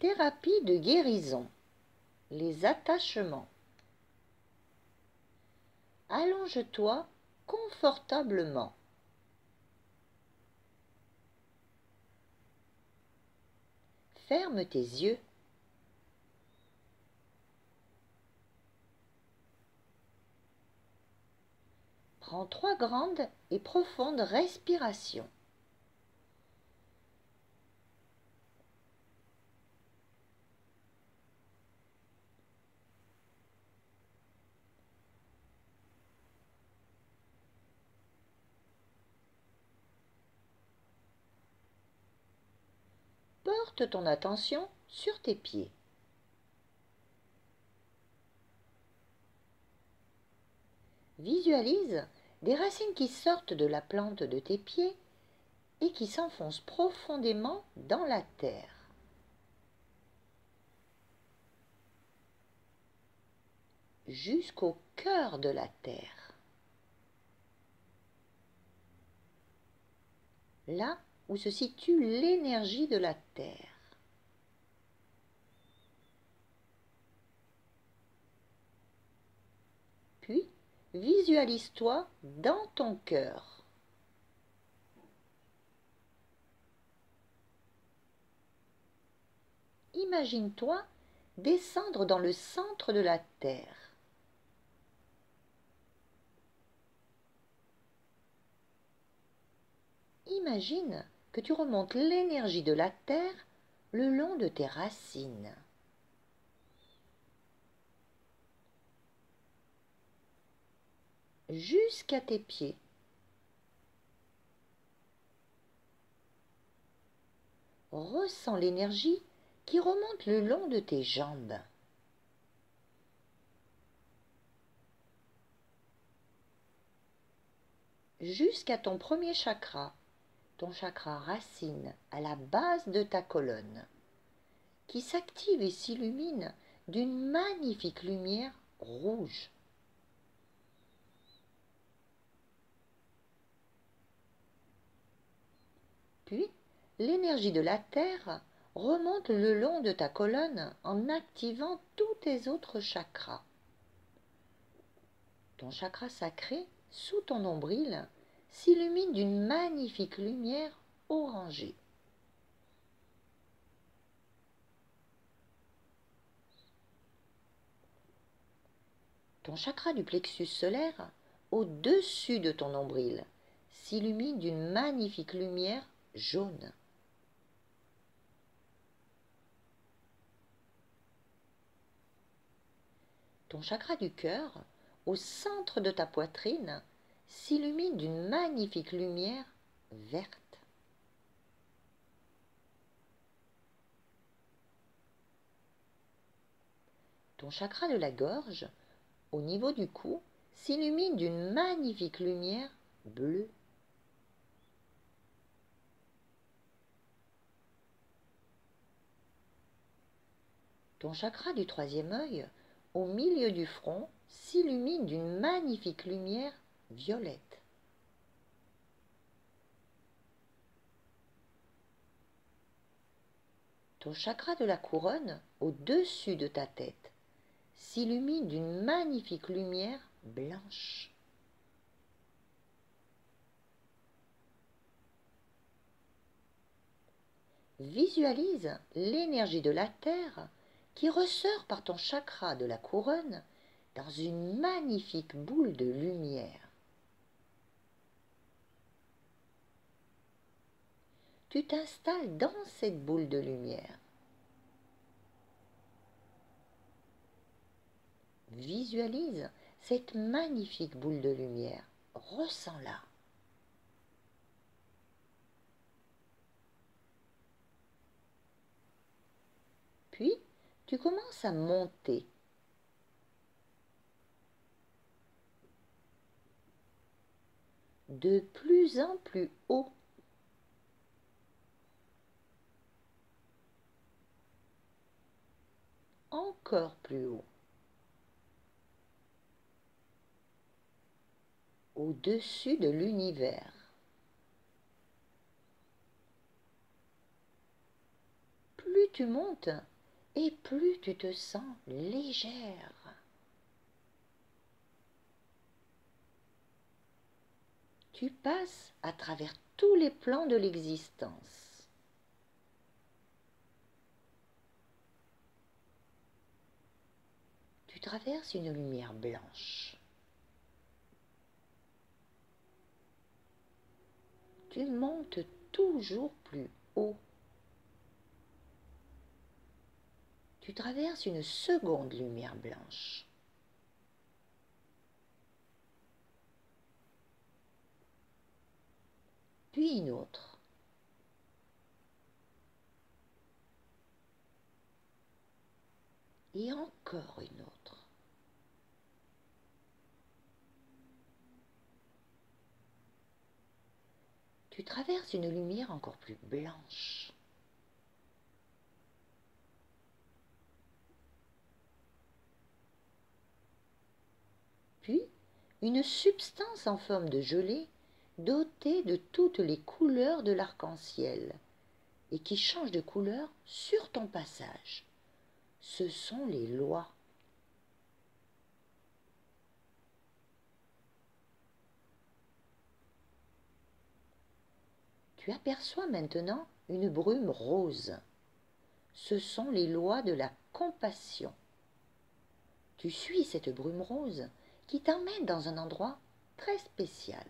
Thérapie de guérison. Les attachements. Allonge-toi confortablement. Ferme tes yeux. Prends 3 grandes et profondes respirations. Porte ton attention sur tes pieds. Visualise des racines qui sortent de la plante de tes pieds et qui s'enfoncent profondément dans la terre. Jusqu'au cœur de la terre. Là où se situe l'énergie de la terre. Puis, visualise-toi dans ton cœur. Imagine-toi descendre dans le centre de la terre. Imagine que tu remontes l'énergie de la terre le long de tes racines. Jusqu'à tes pieds. Ressens l'énergie qui remonte le long de tes jambes. Jusqu'à ton premier chakra, ton chakra racine à la base de ta colonne, qui s'active et s'illumine d'une magnifique lumière rouge. Puis, l'énergie de la terre remonte le long de ta colonne en activant tous tes autres chakras. Ton chakra sacré, sous ton nombril, s'illumine d'une magnifique lumière orangée. Ton chakra du plexus solaire, au-dessus de ton nombril, s'illumine d'une magnifique lumière jaune. Ton chakra du cœur, au centre de ta poitrine, s'illumine d'une magnifique lumière verte. Ton chakra de la gorge, au niveau du cou, s'illumine d'une magnifique lumière bleue. Ton chakra du troisième œil, au milieu du front, s'illumine d'une magnifique lumière violette. Ton chakra de la couronne, au-dessus de ta tête, s'illumine d'une magnifique lumière blanche. Visualise l'énergie de la terre qui ressort par ton chakra de la couronne dans une magnifique boule de lumière. Tu t'installes dans cette boule de lumière. Visualise cette magnifique boule de lumière. Ressens-la. Puis, tu commences à monter. De plus en plus haut. Encore plus haut. Au-dessus de l'univers. Plus tu montes, et plus tu te sens légère. Tu passes à travers tous les plans de l'existence. Tu traverses une lumière blanche. Tu montes toujours plus haut. Tu traverses une seconde lumière blanche. Puis une autre. Et encore une autre. Tu traverses une lumière encore plus blanche. Puis, une substance en forme de gelée dotée de toutes les couleurs de l'arc-en-ciel et qui change de couleur sur ton passage. Ce sont les lois. Tu aperçois maintenant une brume rose. Ce sont les lois de la compassion. Tu suis cette brume rose qui t'emmène dans un endroit très spécial.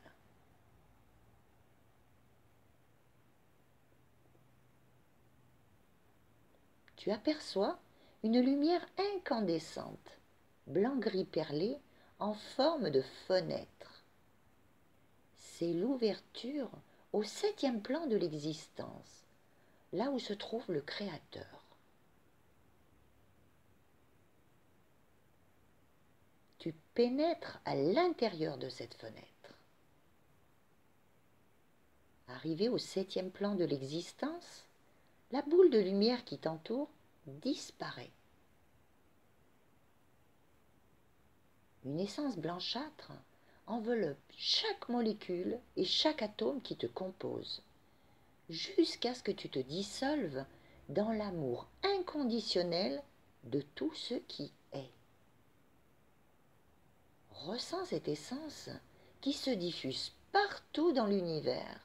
Tu aperçois une lumière incandescente, blanc-gris perlé, en forme de fenêtre. C'est l'ouverture au 7e plan de l'existence, là où se trouve le Créateur. Tu pénètres à l'intérieur de cette fenêtre. Arrivé au 7e plan de l'existence, la boule de lumière qui t'entoure disparaît. Une essence blanchâtre enveloppe chaque molécule et chaque atome qui te compose, jusqu'à ce que tu te dissolves dans l'amour inconditionnel de tout ce qui est. Ressens cette essence qui se diffuse partout dans l'univers.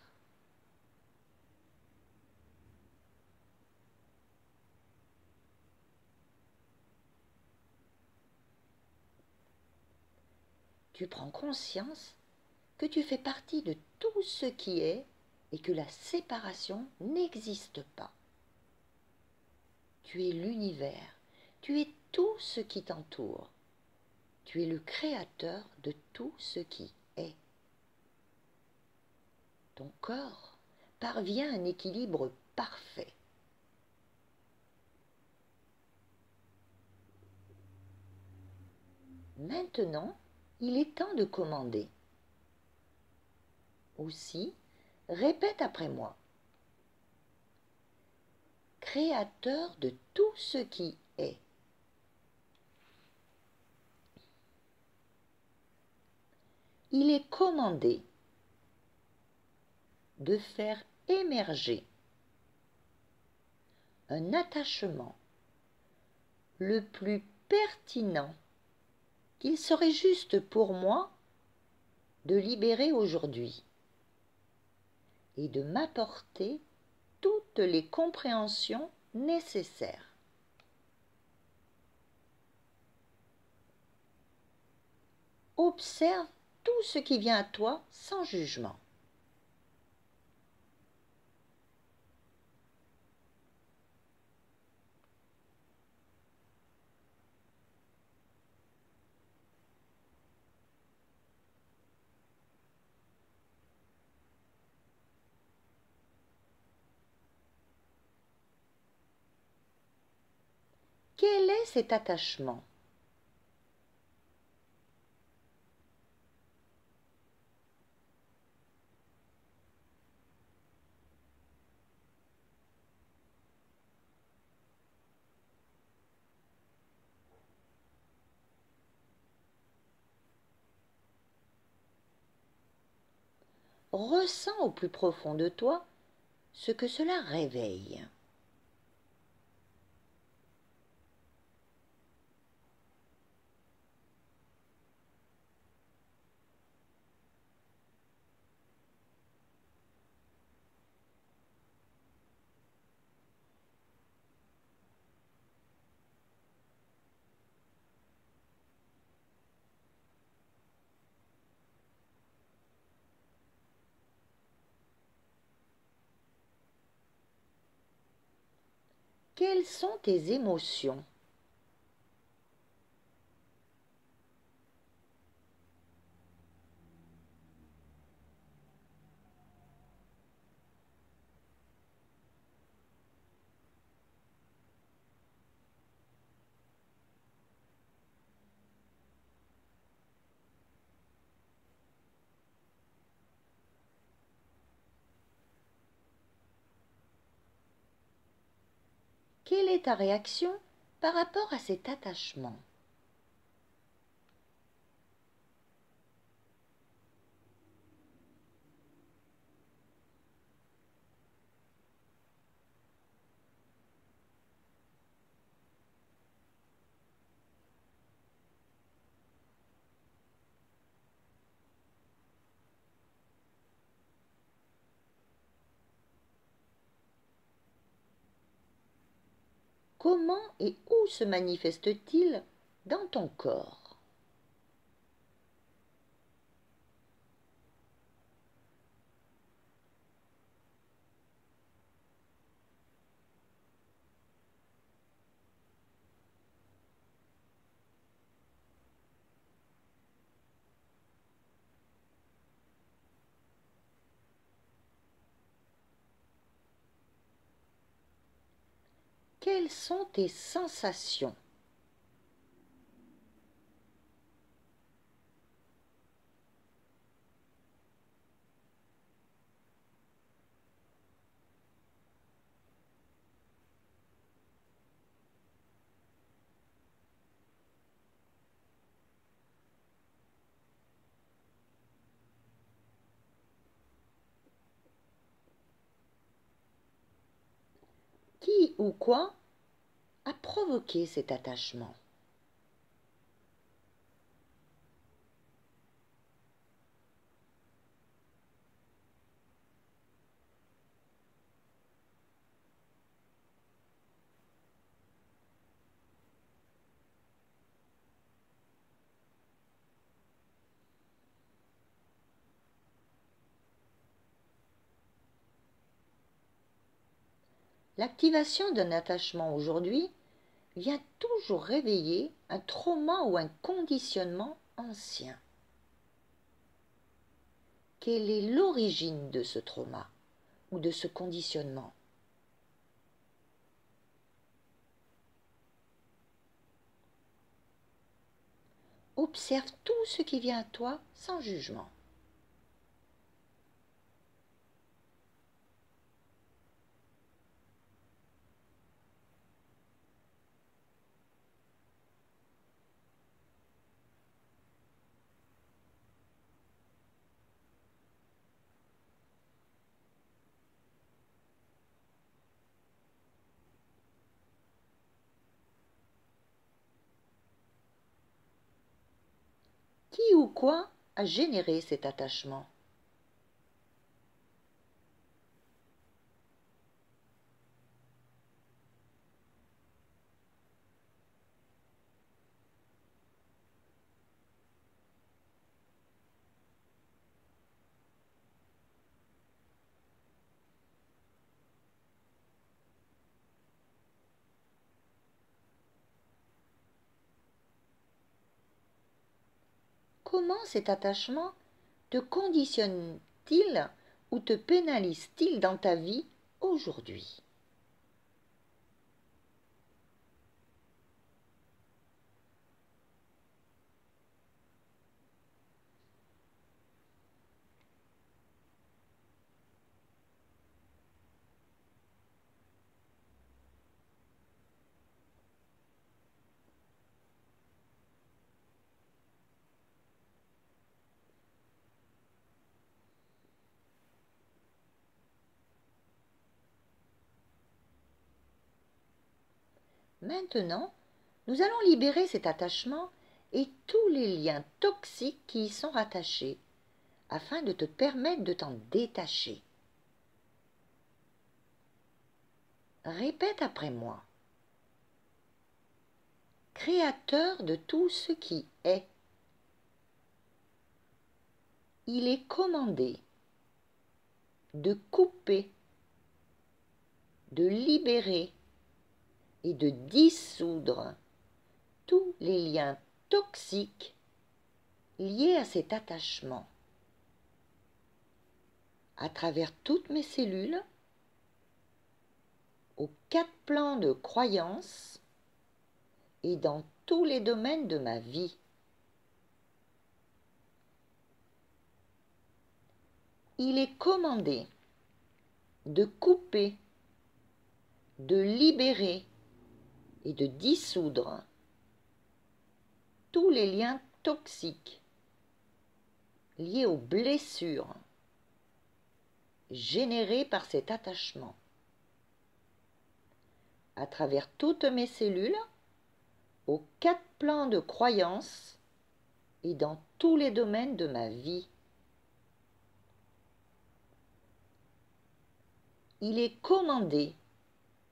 Tu prends conscience que tu fais partie de tout ce qui est et que la séparation n'existe pas. Tu es l'univers, tu es tout ce qui t'entoure. Tu es le créateur de tout ce qui est. Ton corps parvient à un équilibre parfait. Maintenant, il est temps de commander. Aussi, répète après moi. Créateur de tout ce qui est. Il est commandé de faire émerger un attachement le plus pertinent qu'il serait juste pour moi de libérer aujourd'hui et de m'apporter toutes les compréhensions nécessaires. Observe tout ce qui vient à toi sans jugement. Quel est cet attachement? Ressens au plus profond de toi ce que cela réveille. Quelles sont tes émotions? Quelle est ta réaction par rapport à cet attachement? Comment et où se manifeste-t-il dans ton corps? Quelles sont tes sensations? Qui ou quoi a provoqué cet attachement? L'activation d'un attachement aujourd'hui vient toujours réveiller un trauma ou un conditionnement ancien. Quelle est l'origine de ce trauma ou de ce conditionnement? Observe tout ce qui vient à toi sans jugement. Qui ou quoi a généré cet attachement? Comment cet attachement te conditionne-t-il ou te pénalise-t-il dans ta vie aujourd'hui? Maintenant, nous allons libérer cet attachement et tous les liens toxiques qui y sont rattachés, afin de te permettre de t'en détacher. Répète après moi. Créateur de tout ce qui est, il est commandé de couper, de libérer et de dissoudre tous les liens toxiques liés à cet attachement. À travers toutes mes cellules, aux 4 plans de croyances et dans tous les domaines de ma vie. Il est commandé de couper, de libérer et de dissoudre tous les liens toxiques liés aux blessures générées par cet attachement. À travers toutes mes cellules, aux 4 plans de croyances et dans tous les domaines de ma vie. Il est commandé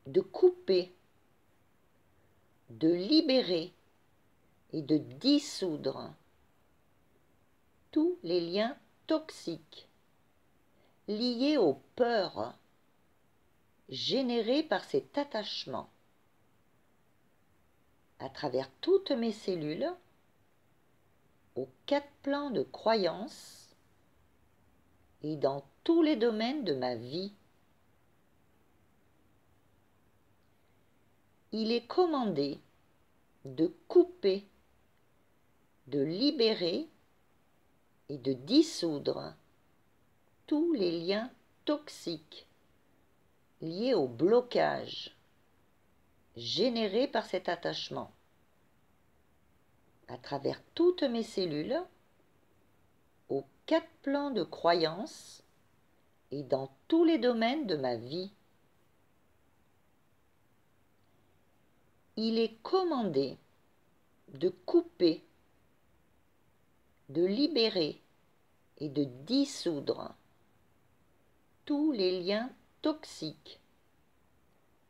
de couper, de libérer et de dissoudre tous les liens toxiques liés aux peurs générées par cet attachement. À travers toutes mes cellules, aux 4 plans de croyances et dans tous les domaines de ma vie. Il est commandé de couper, de libérer et de dissoudre tous les liens toxiques liés au blocage généré par cet attachement. À travers toutes mes cellules, aux 4 plans de croyances et dans tous les domaines de ma vie. Il est commandé de couper, de libérer et de dissoudre tous les liens toxiques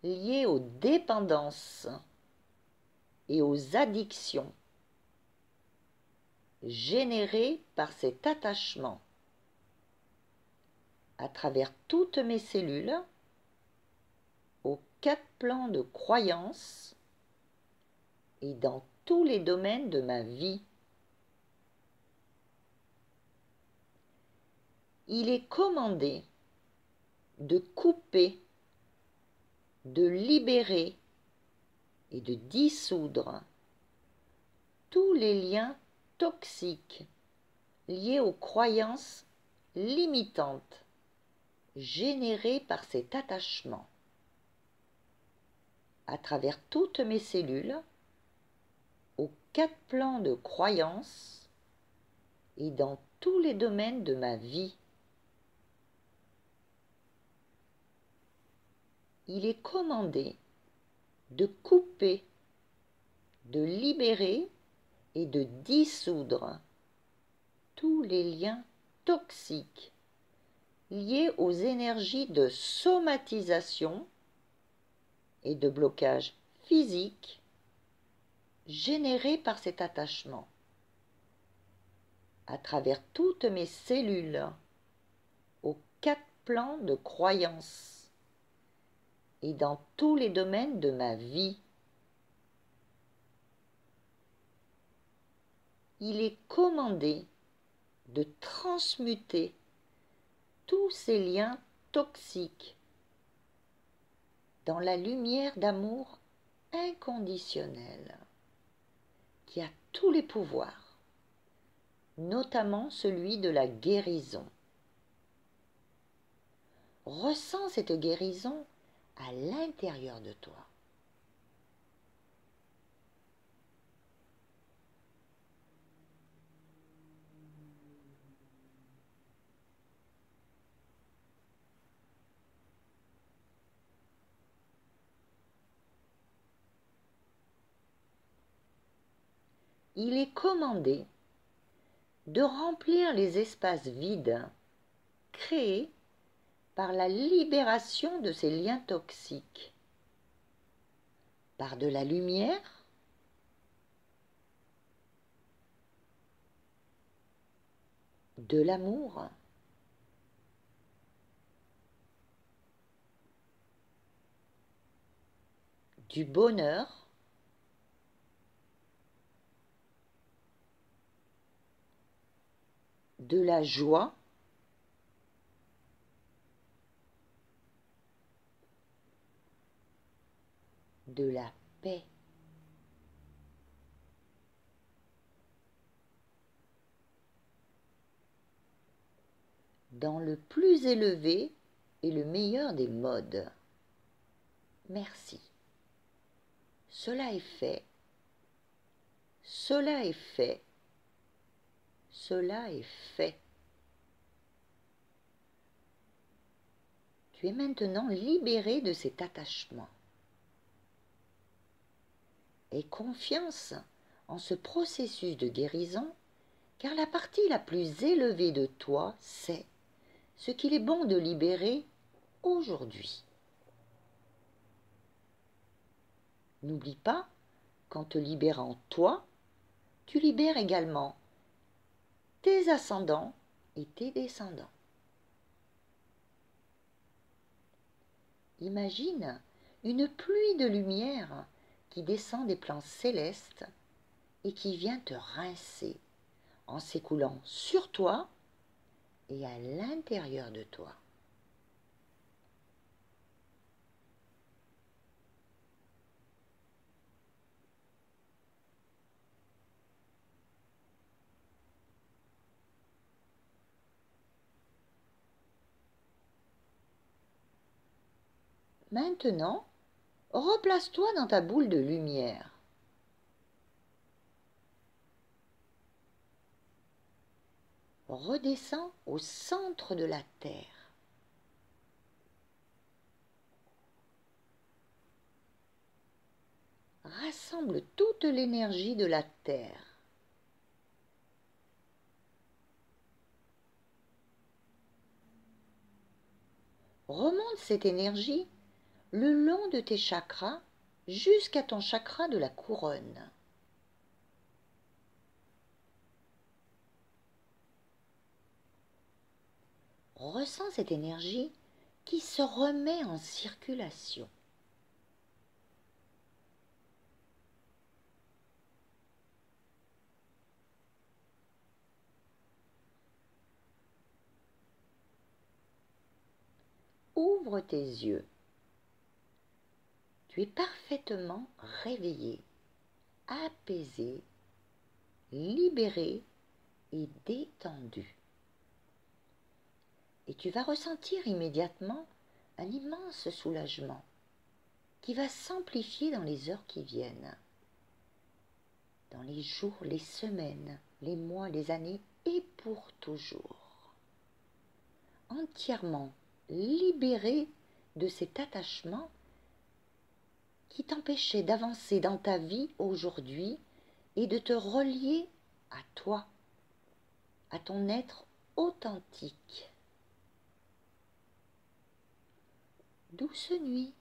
liés aux dépendances et aux addictions générées par cet attachement. À travers toutes mes cellules, aux 4 plans de croyances et dans tous les domaines de ma vie. Il est commandé de couper, de libérer et de dissoudre tous les liens toxiques liés aux croyances limitantes générées par cet attachement. À travers toutes mes cellules, aux 4 plans de croyances et dans tous les domaines de ma vie. Il est commandé de couper, de libérer et de dissoudre tous les liens toxiques liés aux énergies de somatisation et de blocage physique générés par cet attachement. À travers toutes mes cellules, aux 4 plans de croyances et dans tous les domaines de ma vie. Il est commandé de transmuter tous ces liens toxiques dans la lumière d'amour inconditionnel qui a tous les pouvoirs, notamment celui de la guérison. Ressens cette guérison à l'intérieur de toi. Il est commandé de remplir les espaces vides créés par la libération de ces liens toxiques, par de la lumière, de l'amour, du bonheur, de la joie, de la paix. Dans le plus élevé et le meilleur des modes. Merci. Cela est fait. Cela est fait. Cela est fait. Tu es maintenant libéré de cet attachement. Aie confiance en ce processus de guérison, car la partie la plus élevée de toi sait ce qu'il est bon de libérer aujourd'hui. N'oublie pas qu'en te libérant toi, tu libères également tes ascendants et tes descendants. Imagine une pluie de lumière qui descend des plans célestes et qui vient te rincer en s'écoulant sur toi et à l'intérieur de toi. Maintenant, replace-toi dans ta boule de lumière. Redescends au centre de la Terre. Rassemble toute l'énergie de la Terre. Remonte cette énergie le long de tes chakras jusqu'à ton chakra de la couronne. Ressens cette énergie qui se remet en circulation. Ouvre tes yeux. Tu es parfaitement réveillé, apaisé, libéré et détendu. Et tu vas ressentir immédiatement un immense soulagement qui va s'amplifier dans les heures qui viennent, dans les jours, les semaines, les mois, les années et pour toujours. Entièrement libéré de cet attachement qui t'empêchait d'avancer dans ta vie aujourd'hui et de te relier à toi, à ton être authentique. Douce nuit.